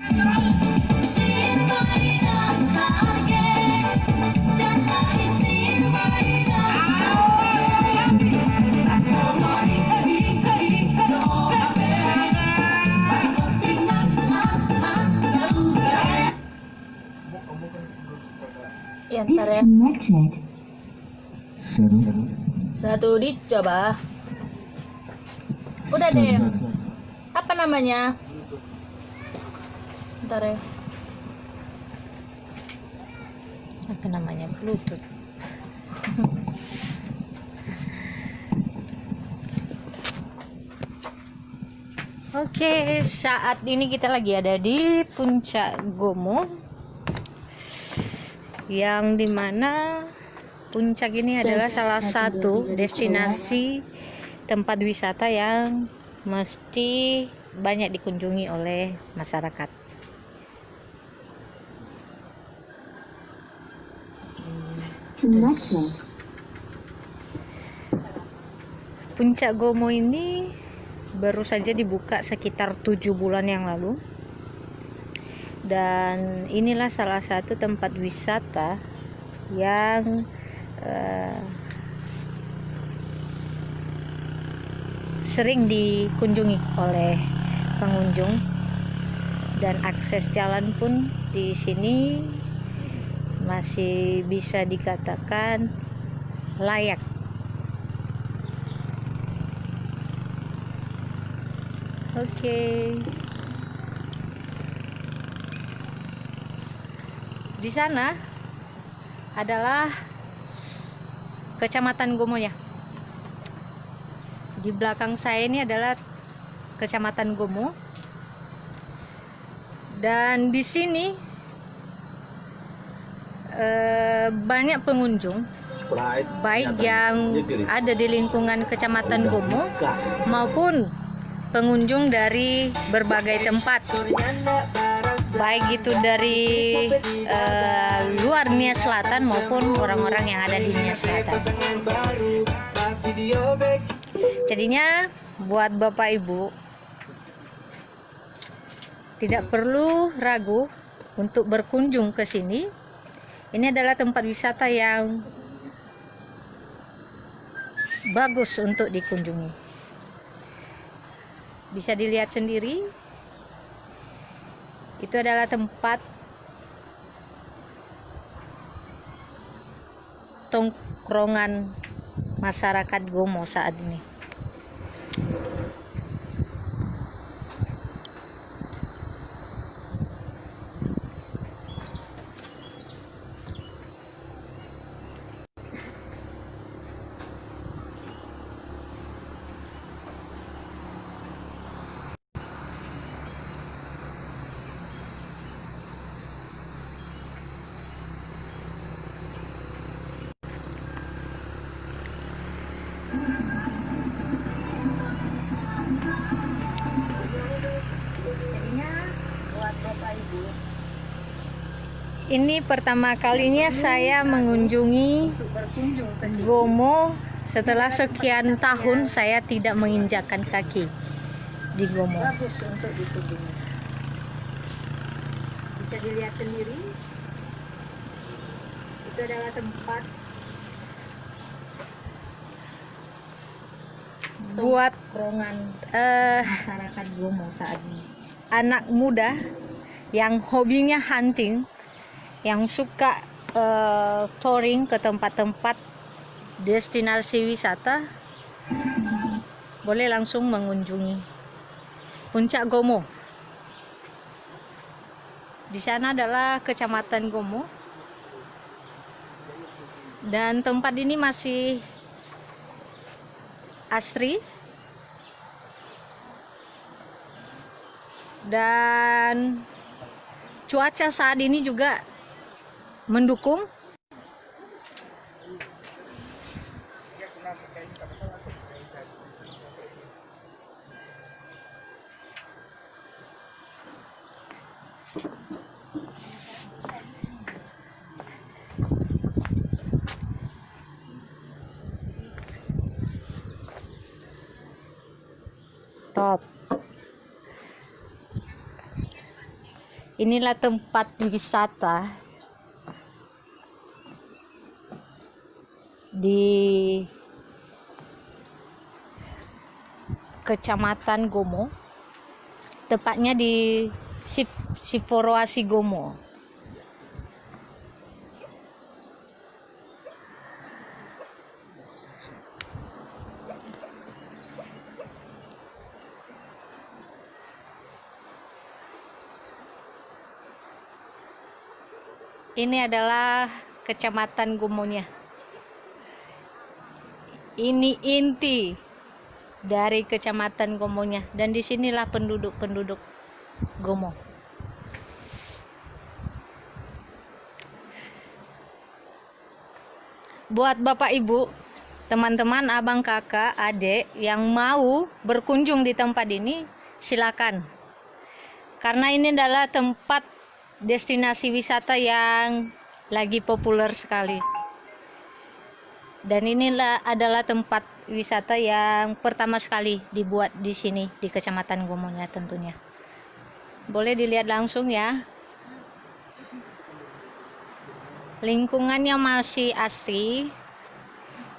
Ya, ntar ya. Satu dicoba. Udah deh. Apa namanya? Ntar ya. Apa namanya? Bluetooth. Oke, saat ini kita lagi ada di Puncak Gomo, yang dimana Puncak ini adalah salah satu destinasi tempat wisata yang mesti banyak dikunjungi oleh masyarakat. Puncak Gomo ini baru saja dibuka sekitar 7 bulan yang lalu, dan inilah salah satu tempat wisata yang sering dikunjungi oleh pengunjung, dan akses jalan pun di sini masih bisa dikatakan layak. Oke. Di sana adalah Kecamatan Gomonya. Di belakang saya ini adalah Kecamatan Gomo. Dan di sini banyak pengunjung, baik yang ada di lingkungan Kecamatan Gomo maupun pengunjung dari berbagai tempat, baik itu dari luar Nia Selatan maupun orang-orang yang ada di Nia Selatan. Jadinya buat Bapak Ibu tidak perlu ragu untuk berkunjung ke sini. Ini adalah tempat wisata yang bagus untuk dikunjungi. Bisa dilihat sendiri, itu adalah tempat tongkrongan masyarakat Gomo saat ini. Ini pertama kalinya saya mengunjungi Gomo setelah sekian tahun saya tidak menginjakkan kaki di Gomo. Bagus untuk dikunjungi. Bisa dilihat sendiri, itu adalah tempat Buat tongkrongan masyarakat Gomo saat ini. anak muda yang hobinya hunting, yang suka touring ke tempat-tempat destinasi wisata, boleh langsung mengunjungi Puncak Gomo. Di sana adalah Kecamatan Gomo, dan tempat ini masih asri dan cuaca saat ini juga mendukung. Top. Inilah tempat wisata di Kecamatan Gomo, tepatnya di Siforoasi Gomo. Ini adalah Kecamatan Gomonya. Ini inti dari Kecamatan Gomonya, dan disinilah penduduk-penduduk Gomo. Buat Bapak Ibu, teman-teman, abang, kakak, adik yang mau berkunjung di tempat ini, silakan. Karena ini adalah tempat destinasi wisata yang lagi populer sekali. Dan inilah adalah tempat wisata yang pertama sekali dibuat di sini, di Kecamatan Gomonya tentunya. Boleh dilihat langsung ya. Lingkungannya masih asri,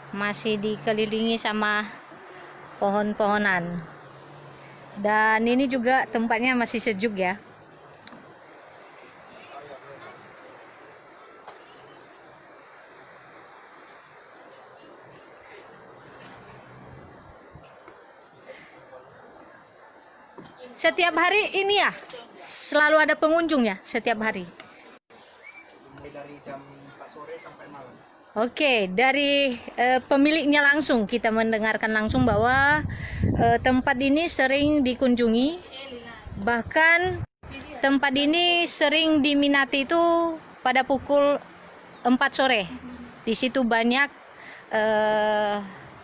masih dikelilingi sama pohon-pohonan. Dan ini juga tempatnya masih sejuk ya. Setiap hari ini ya, selalu ada pengunjung ya, setiap hari. Mulai dari jam 4 sore sampai malam. Oke, dari pemiliknya langsung kita mendengarkan langsung bahwa tempat ini sering dikunjungi. Bahkan tempat ini sering diminati itu pada pukul 4 sore. Di situ banyak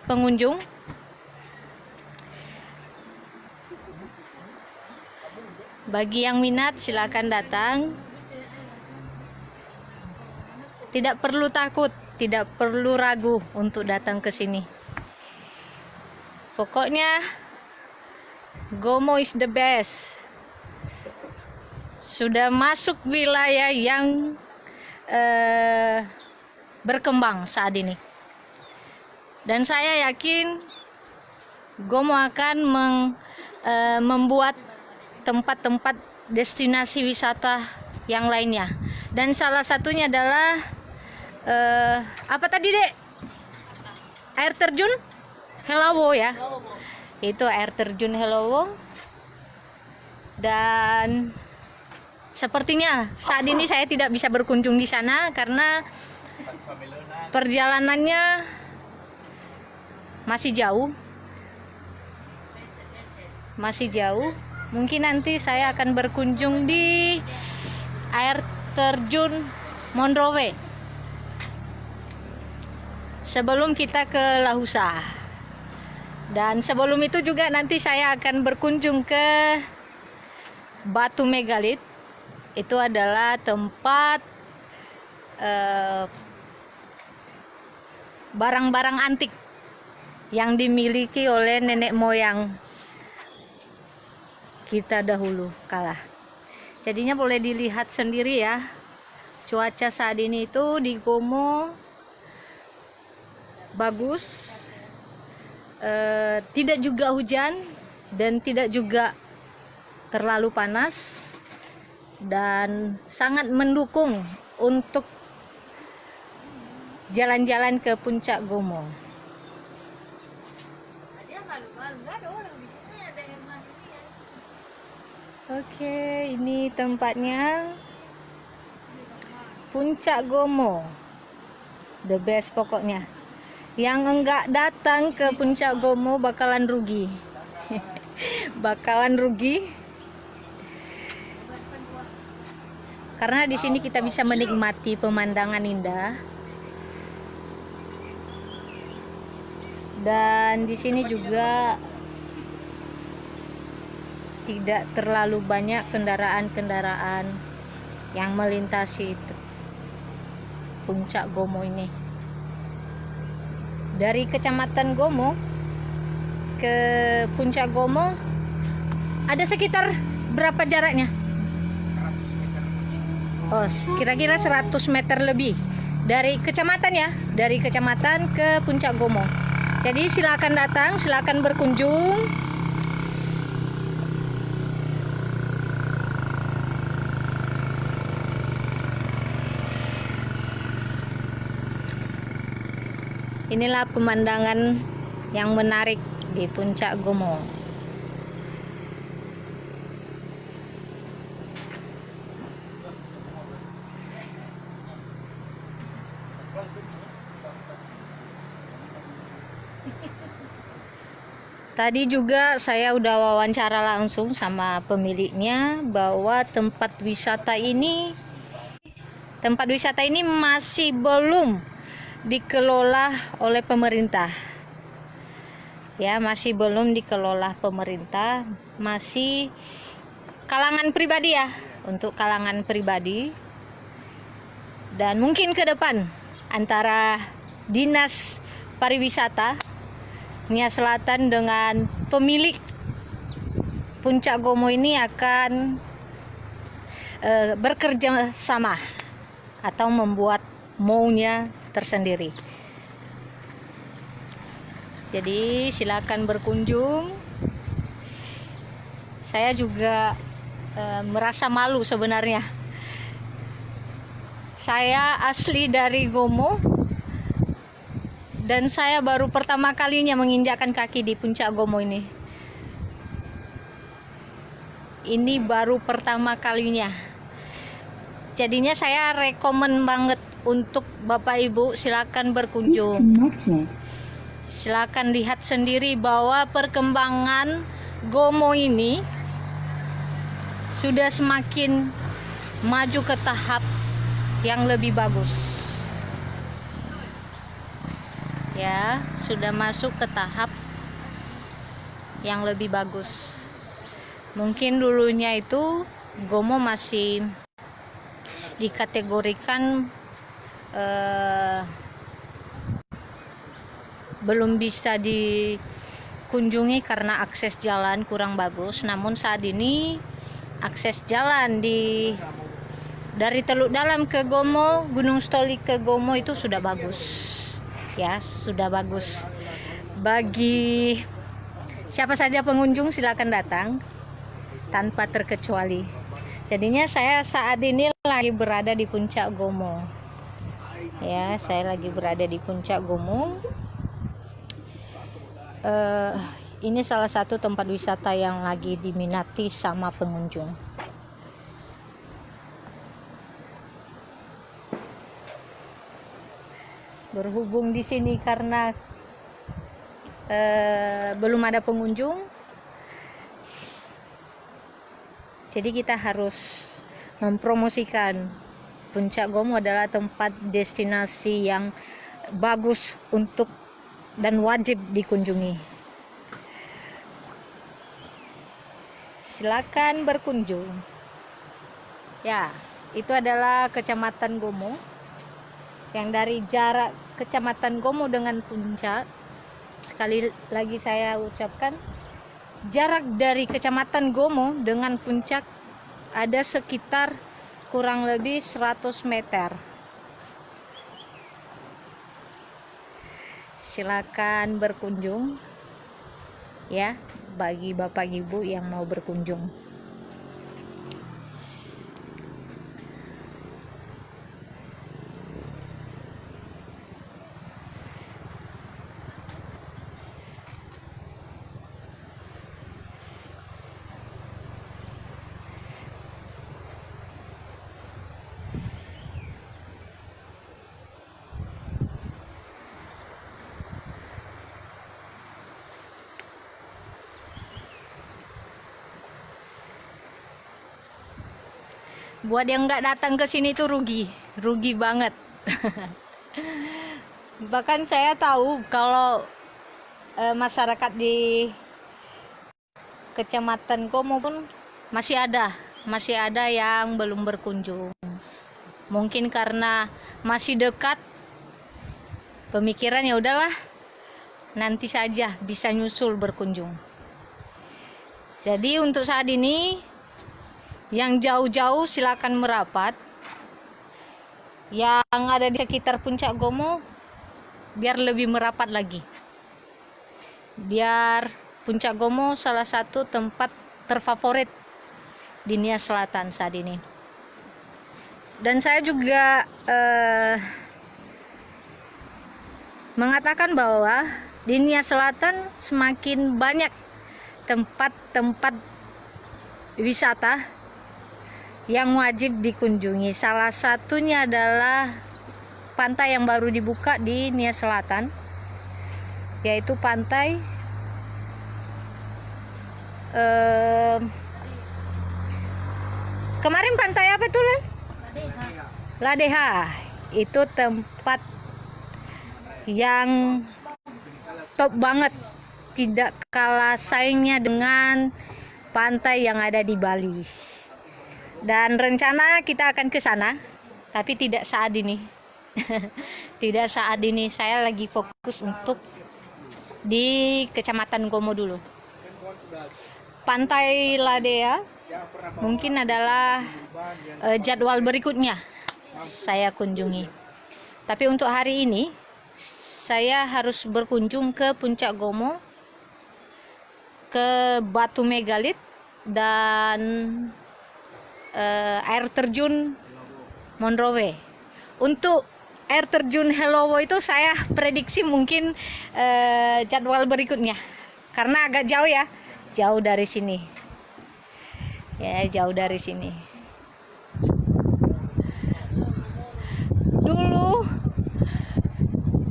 pengunjung. Bagi yang minat silakan datang. Tidak perlu takut, tidak perlu ragu untuk datang ke sini. Pokoknya Gomo is the best. Sudah masuk wilayah yang berkembang saat ini. Dan saya yakin Gomo akan membuat tempat-tempat destinasi wisata yang lainnya. Dan salah satunya adalah apa tadi, Dek? Air terjun Helowo ya. Itu air terjun Helowo. Dan sepertinya saat ini saya tidak bisa berkunjung di sana karena perjalanannya masih jauh. Masih jauh. Mungkin nanti saya akan berkunjung di air terjun Monroe sebelum kita ke Lahusa. Dan sebelum itu juga nanti saya akan berkunjung ke Batu Megalit. Itu adalah tempat barang-barang antik yang dimiliki oleh nenek moyang kita dahulu kala. Jadinya boleh dilihat sendiri ya. Cuaca saat ini itu di Gomo bagus. Tidak juga hujan dan tidak juga terlalu panas, dan sangat mendukung untuk jalan-jalan ke puncak Gomo. Oke, ini tempatnya puncak Gomo, the best pokoknya. Yang enggak datang ke puncak Gomo bakalan rugi. Bakalan rugi. Karena di sini kita bisa menikmati pemandangan indah. Dan di sini juga tidak terlalu banyak kendaraan-kendaraan yang melintasi puncak Gomo ini. Dari Kecamatan Gomo ke puncak Gomo ada sekitar berapa jaraknya? 100 meter. Oh, kira-kira 100 meter lebih dari kecamatan ya, dari kecamatan ke Puncak Gomo. Jadi silakan datang, silakan berkunjung. Inilah pemandangan yang menarik di Puncak Gomo. Tadi juga saya udah wawancara langsung sama pemiliknya bahwa tempat wisata ini masih belum dikelola oleh pemerintah. Ya, masih belum dikelola pemerintah, masih kalangan pribadi ya, untuk kalangan pribadi. Dan mungkin ke depan antara Dinas Pariwisata Nia Selatan dengan pemilik Puncak Gomo ini akan bekerja sama atau membuat maunya tersendiri. Jadi silakan berkunjung. Saya juga merasa malu sebenarnya. Saya asli dari Gomo dan saya baru pertama kalinya menginjakkan kaki di Puncak Gomo ini. Ini baru pertama kalinya. Jadinya saya rekomen banget untuk Bapak Ibu, silakan berkunjung. Silakan lihat sendiri bahwa perkembangan Gomo ini sudah semakin maju ke tahap yang lebih bagus. Ya, sudah masuk ke tahap yang lebih bagus. Mungkin dulunya itu Gomo masih dikategorikan belum bisa dikunjungi karena akses jalan kurang bagus. Namun saat ini akses jalan dari Teluk Dalam ke Gomo, Gunung Stolik ke Gomo itu sudah bagus. Ya, sudah bagus. Bagi siapa saja pengunjung silakan datang tanpa terkecuali. Jadinya saya saat ini lagi berada di Puncak Gomo. Ya, saya lagi berada di Puncak Gomo. Ini salah satu tempat wisata yang lagi diminati sama pengunjung. Berhubung di sini karena belum ada pengunjung, jadi kita harus mempromosikan Puncak Gomo adalah tempat destinasi yang bagus untuk dan wajib dikunjungi. Silakan berkunjung. Ya, itu adalah Kecamatan Gomo. Yang dari jarak Kecamatan Gomo dengan Puncak, sekali lagi saya ucapkan, jarak dari Kecamatan Gomo dengan Puncak ada sekitar kurang lebih 100 meter. Silakan berkunjung ya, bagi Bapak Ibu yang mau berkunjung. Buat yang nggak datang ke sini tuh rugi banget. Bahkan saya tahu kalau masyarakat di Kecamatan Gomo pun masih ada yang belum berkunjung. Mungkin karena masih dekat, pemikiran ya udahlah, nanti saja bisa nyusul berkunjung. Jadi untuk saat ini yang jauh-jauh silakan merapat yang ada di sekitar Puncak Gomo biar lebih merapat lagi. Biar Puncak Gomo salah satu tempat terfavorit di Nia Selatan saat ini. Dan saya juga mengatakan bahwa di Nia Selatan semakin banyak tempat-tempat wisata yang wajib dikunjungi. Salah satunya adalah pantai yang baru dibuka di Nia Selatan, yaitu pantai kemarin pantai apa tuh, Len? Ladeha. Itu tempat yang top banget, tidak kalah saingnya dengan pantai yang ada di Bali. Dan rencana kita akan ke sana, tapi tidak saat ini. Tidak saat ini, saya lagi fokus untuk di Kecamatan Gomo dulu. Pantai Ladea mungkin adalah jadwal berikutnya saya kunjungi. Tapi untuk hari ini saya harus berkunjung ke Puncak Gomo, ke Batu Megalit, dan air terjun Monroe. Untuk air terjun Helowo itu saya prediksi mungkin jadwal berikutnya, karena agak jauh ya, jauh dari sini ya, jauh dari sini.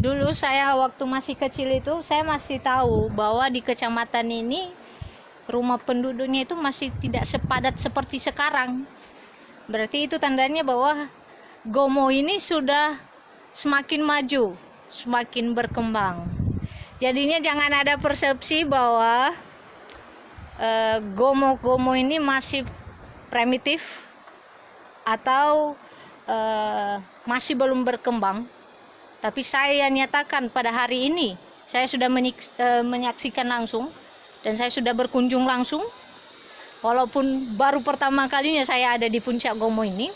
Dulu saya waktu masih kecil itu saya masih tahu bahwa di kecamatan ini rumah penduduknya itu masih tidak sepadat seperti sekarang. Berarti itu tandanya bahwa Gomo ini sudah semakin maju, semakin berkembang. Jadinya jangan ada persepsi bahwa Gomo ini masih primitif atau masih belum berkembang. Tapi saya nyatakan pada hari ini saya sudah menyaksikan langsung dan saya sudah berkunjung langsung. Walaupun baru pertama kalinya saya ada di Puncak Gomo ini,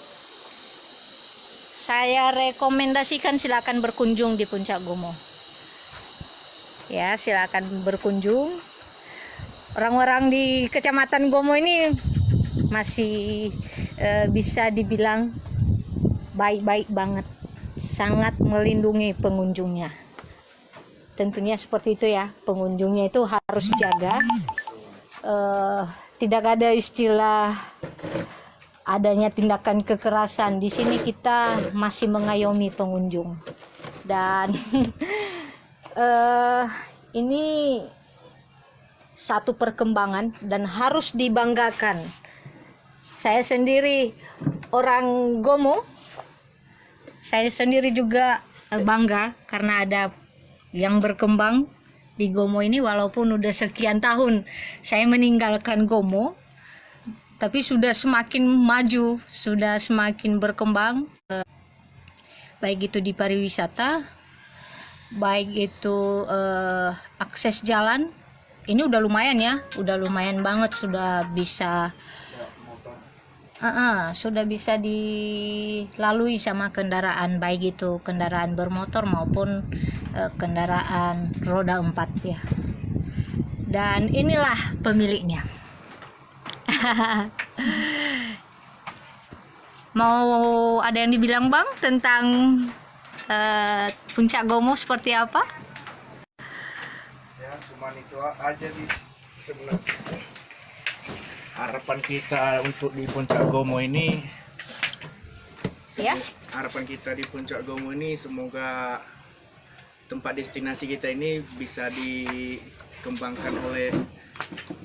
saya rekomendasikan silakan berkunjung di Puncak Gomo. Ya, silakan berkunjung. Orang-orang di Kecamatan Gomo ini masih bisa dibilang baik-baik banget, sangat melindungi pengunjungnya. Tentunya seperti itu ya, pengunjungnya itu harus jaga. Tidak ada istilah adanya tindakan kekerasan. Di sini kita masih mengayomi pengunjung. Dan ini satu perkembangan dan harus dibanggakan. Saya sendiri orang Gomo, saya sendiri juga bangga karena ada yang berkembang di Gomo ini. Walaupun udah sekian tahun saya meninggalkan Gomo, tapi sudah semakin maju, sudah semakin berkembang, baik itu di pariwisata, baik itu akses jalan. Ini udah lumayan ya, udah lumayan banget, sudah bisa dilalui sama kendaraan, baik itu kendaraan bermotor maupun kendaraan roda 4 ya. Dan inilah pemiliknya. Mau ada yang dibilang Bang tentang Puncak Gomo seperti apa? Ya, cuman itu aja di sebenarnya. Harapan kita untuk di Puncak Gomo ini, Ya. Harapan kita di Puncak Gomo ini semoga tempat destinasi kita ini bisa dikembangkan oleh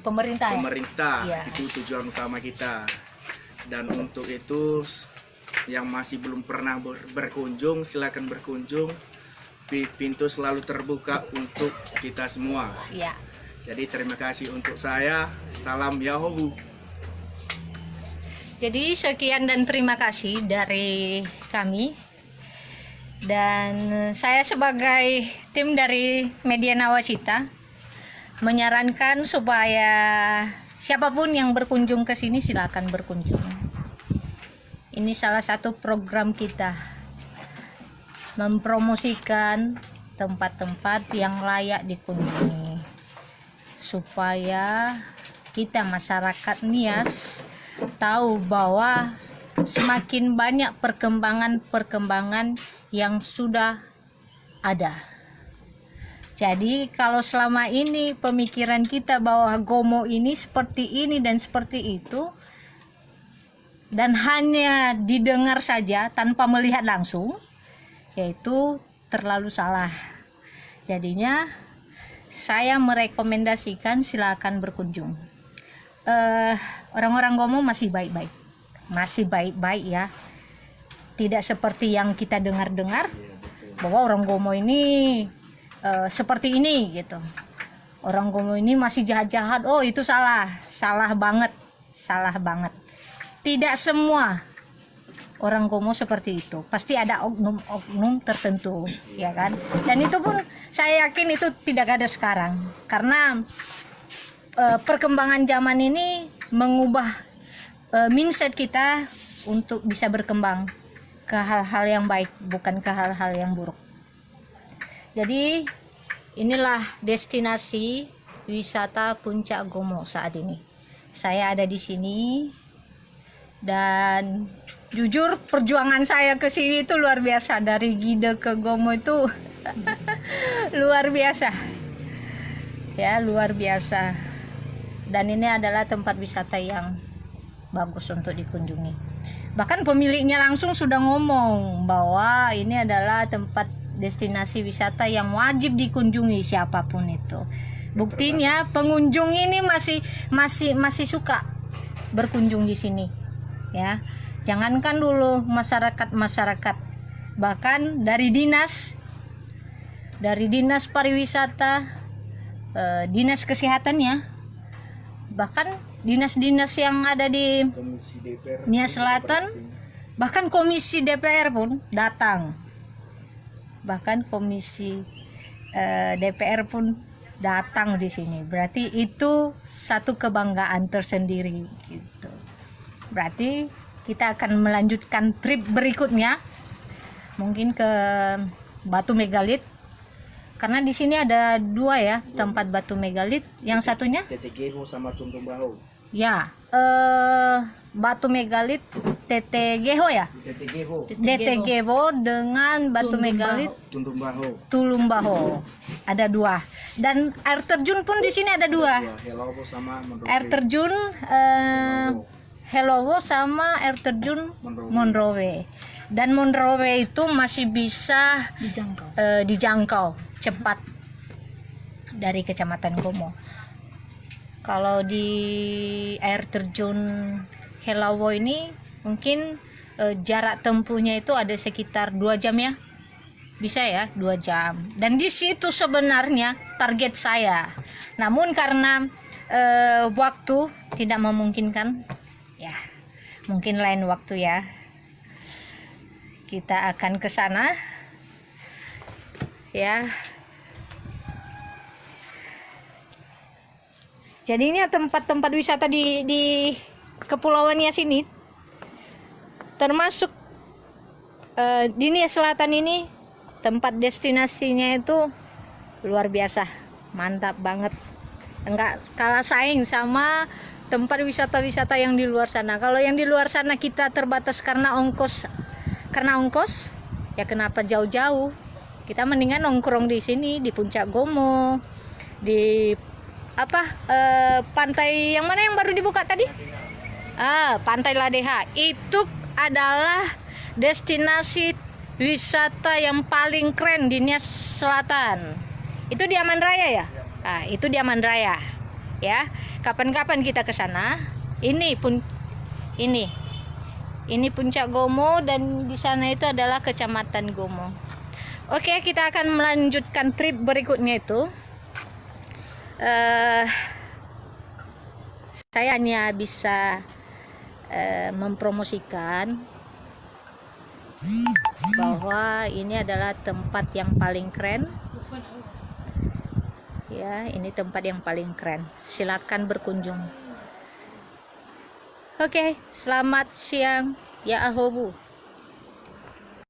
Pemerintah. pemerintah. Ya. Itu tujuan utama kita. Dan untuk itu yang masih belum pernah berkunjung, silakan berkunjung. Pintu selalu terbuka untuk kita semua. Ya. Jadi terima kasih untuk saya. Salam Yahoo. Jadi sekian dan terima kasih dari kami. Dan saya sebagai tim dari Media Nawacita menyarankan supaya siapapun yang berkunjung ke sini silakan berkunjung. Ini salah satu program kita mempromosikan tempat-tempat yang layak dikunjungi supaya kita masyarakat Nias tahu bahwa semakin banyak perkembangan yang sudah ada. Jadi kalau selama ini pemikiran kita bahwa Gomo ini seperti ini dan seperti itu dan hanya didengar saja tanpa melihat langsung, yaitu terlalu salah. Jadinya saya merekomendasikan silakan berkunjung. Orang-orang Gomo masih baik-baik ya. Tidak seperti yang kita dengar-dengar bahwa orang Gomo ini seperti ini gitu. Orang Gomo ini masih jahat-jahat. Oh, itu salah banget. Tidak semua orang Gomo seperti itu. Pasti ada oknum tertentu, ya kan? Dan itu pun saya yakin itu tidak ada sekarang. Karena perkembangan zaman ini mengubah mindset kita untuk bisa berkembang ke hal-hal yang baik, bukan ke hal-hal yang buruk. Jadi inilah destinasi wisata Puncak Gomo saat ini. Saya ada di sini dan jujur perjuangan saya ke sini itu luar biasa. Dari Gide ke Gomo itu luar biasa. Ya, luar biasa. Dan ini adalah tempat wisata yang bagus untuk dikunjungi. Bahkan pemiliknya langsung sudah ngomong bahwa ini adalah tempat destinasi wisata yang wajib dikunjungi siapapun itu. Buktinya pengunjung ini masih suka berkunjung di sini. Ya, jangankan dulu masyarakat, bahkan dari dinas pariwisata, dinas kesehatannya, bahkan dinas-dinas yang ada di Nias Selatan, bahkan komisi DPR pun datang, di sini. Berarti itu satu kebanggaan tersendiri gitu. Berarti kita akan melanjutkan trip berikutnya mungkin ke Batu Megalit, karena di sini ada 2 ya tempat Batu Megalit. Yang satunya TTGevo sama Tuntung Baho. Ya, Batu Megalit TTGevo ya. TTGevo dengan Batu Megalit Tulung Baho. Ada 2. Dan air terjun pun di sini ada 2. Helowo sama Monroe. Air terjun Helowo sama air terjun Monroe. Dan Monroe itu masih bisa dijangkau cepat dari Kecamatan Gomo. Kalau di air terjun Helowo ini mungkin jarak tempuhnya itu ada sekitar 2 jam ya. Bisa ya, 2 jam. Dan di situ sebenarnya target saya. Namun karena waktu tidak memungkinkan, ya mungkin lain waktu ya kita akan ke sana ya. Jadinya tempat-tempat wisata di Kepulauan Nias ini, termasuk di Nias Selatan ini, tempat destinasinya itu luar biasa, mantap banget, enggak kalah saing sama tempat wisata-wisata yang di luar sana. Kalau yang di luar sana kita terbatas karena ongkos, ya kenapa jauh-jauh? Kita mendingan nongkrong di sini, di Puncak Gomo, di pantai yang mana yang baru dibuka tadi? Pantai Ladeha. Itu adalah destinasi wisata yang paling keren di Nias Selatan. Itu di Aman Raya ya? Itu di Aman Raya. Ya, kapan-kapan kita ke sana. Ini Puncak Gomo dan di sana itu adalah Kecamatan Gomo. Oke, kita akan melanjutkan trip berikutnya itu. Saya hanya bisa mempromosikan bahwa ini adalah tempat yang paling keren. Ya, ini tempat yang paling keren. Silakan berkunjung. Oke, selamat siang ya Ahobu.